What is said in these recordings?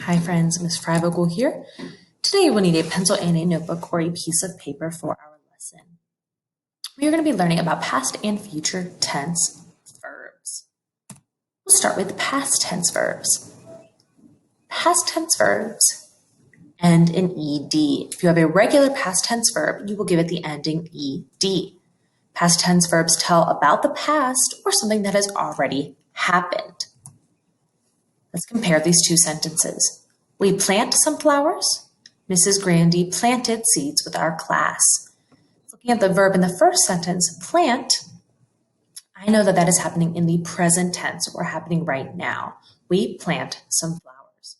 Hi friends, Ms. Frivogel here. Today we'll need a pencil and a notebook or a piece of paper for our lesson. We are going to be learning about past and future tense verbs. We'll start with past tense verbs. Past tense verbs end in ed. If you have a regular past tense verb, you will give it the ending ed. Past tense verbs tell about the past or something that has already happened. Let's compare these two sentences. We plant some flowers. Mrs. Grandy planted seeds with our class. Looking at the verb in the first sentence, plant, I know that is happening in the present tense or happening right now. We plant some flowers.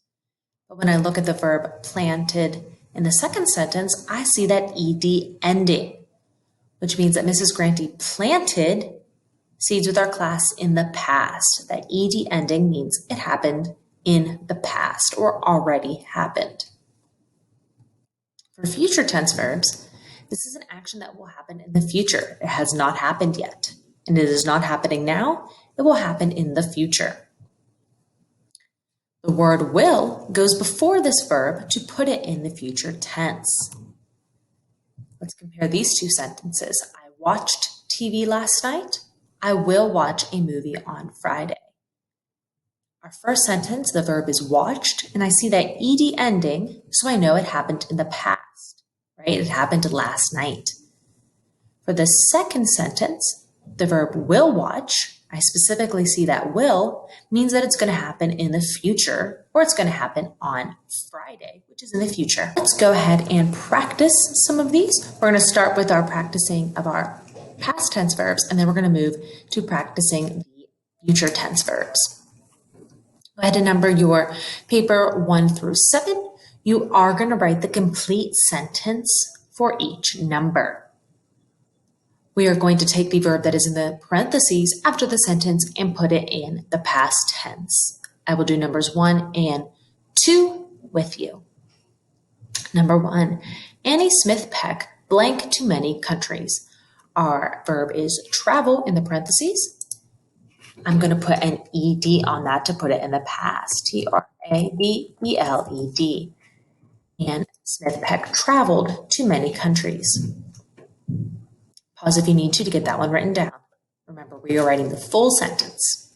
But when I look at the verb planted in the second sentence, I see that ed ending, which means that Mrs. Grandy planted seeds with our class in the past. That ed ending means it happened in the past or already happened. For future tense verbs, this is an action that will happen in the future. It has not happened yet, and it is not happening now. It will happen in the future. The word will goes before this verb to put it in the future tense. Let's compare these two sentences. I watched TV last night. I will watch a movie on Friday. Our first sentence, the verb is watched, and I see that ed ending, so I know it happened in the past, right? It happened last night. For the second sentence, the verb will watch, I specifically see that will means that it's going to happen in the future, or it's going to happen on Friday, which is in the future. Let's go ahead and practice some of these. We're going to start with our practicing of our past tense verbs, and then we're going to move to practicing the future tense verbs. Go ahead and number your paper 1 through 7. You are going to write the complete sentence for each number. We are going to take the verb that is in the parentheses after the sentence and put it in the past tense. I will do numbers 1 and 2 with you. Number 1, Annie Smith Peck blank to many countries. Our verb is travel in the parentheses. I'm going to put an ed on that to put it in the past. Traveled. And Smith Peck traveled to many countries. Pause if you need to get that one written down. Remember, we are writing the full sentence.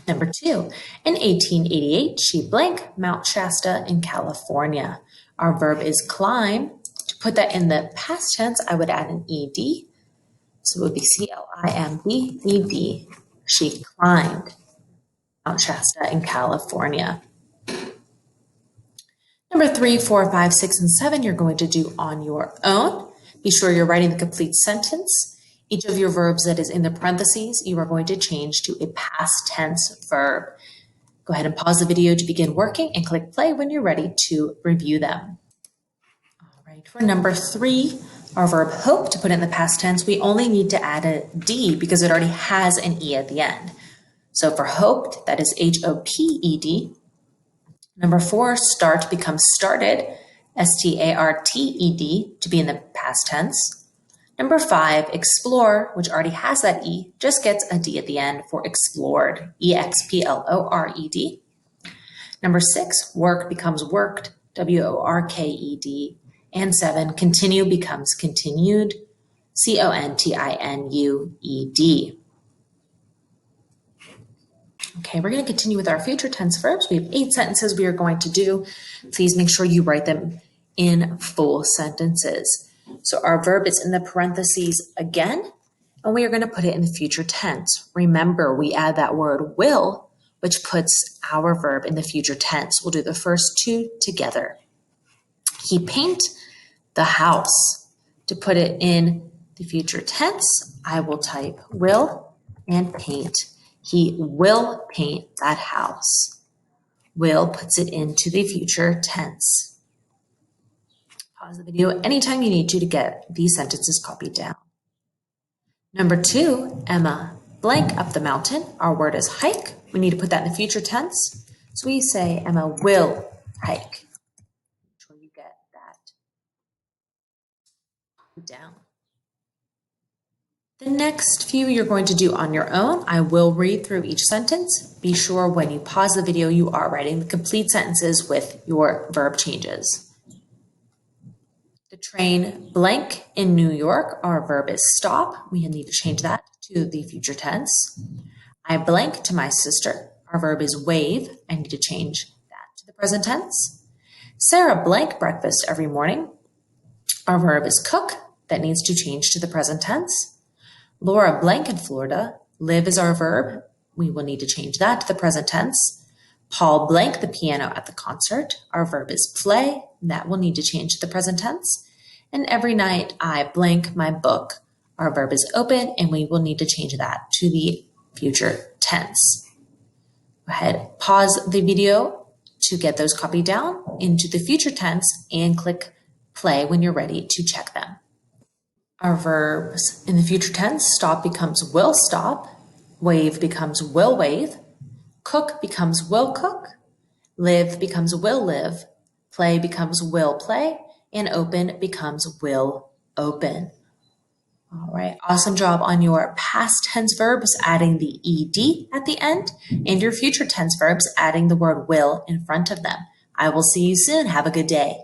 Number 2, in 1888, she blank Mount Shasta in California. Our verb is climb. To put that in the past tense, I would add an ed. So it would be climbed. She climbed Mount Shasta in California. Number 3, 4, 5, 6, and 7, you're going to do on your own. Be sure you're writing the complete sentence. Each of your verbs that is in the parentheses, you are going to change to a past tense verb. Go ahead and pause the video to begin working and click play when you're ready to review them. All right, for number 3, our verb hope, to put in the past tense, we only need to add a D because it already has an E at the end. So for hoped, that is HOPED. Number 4, start becomes started, STARTED, to be in the past tense. Number 5, explore, which already has that E, just gets a D at the end for explored, EXPLORED. Number 6, work becomes worked, WORKED. And 7, continue becomes continued, CONTINUED. Okay, we're going to continue with our future tense verbs. We have 8 sentences we are going to do. Please make sure you write them in full sentences. So our verb is in the parentheses again, and we are going to put it in the future tense. Remember, we add that word will, which puts our verb in the future tense. We'll do the first 2 together. He paint the house. To put it in the future tense, I will type will and paint. He will paint that house. Will puts it into the future tense. Pause the video anytime you need to get these sentences copied down. Number 2, Emma blank up the mountain. Our word is hike. We need to put that in the future tense. So we say Emma will hike. Make sure you get that down. The next few you're going to do on your own. I will read through each sentence. Be sure when you pause the video, you are writing the complete sentences with your verb changes. The train blank in New York, our verb is stop. We need to change that to the future tense. I blank to my sister. Our verb is wave. I need to change that to the present tense. Sarah blank breakfast every morning. Our verb is cook. That needs to change to the present tense. Laura blank in Florida. Live is our verb. We will need to change that to the present tense. Paul blank the piano at the concert. Our verb is play. That will need to change to the present tense. And every night I blank my book. Our verb is open, and we will need to change that to the future tense. Go ahead, pause the video to get those copied down into the future tense and click play when you're ready to check them. Our verbs in the future tense, stop becomes will stop, wave becomes will wave, cook becomes will cook, live becomes will live, play becomes will play, and open becomes will open. All right, awesome job on your past tense verbs, adding the ed at the end, and your future tense verbs, adding the word will in front of them. I will see you soon. Have a good day.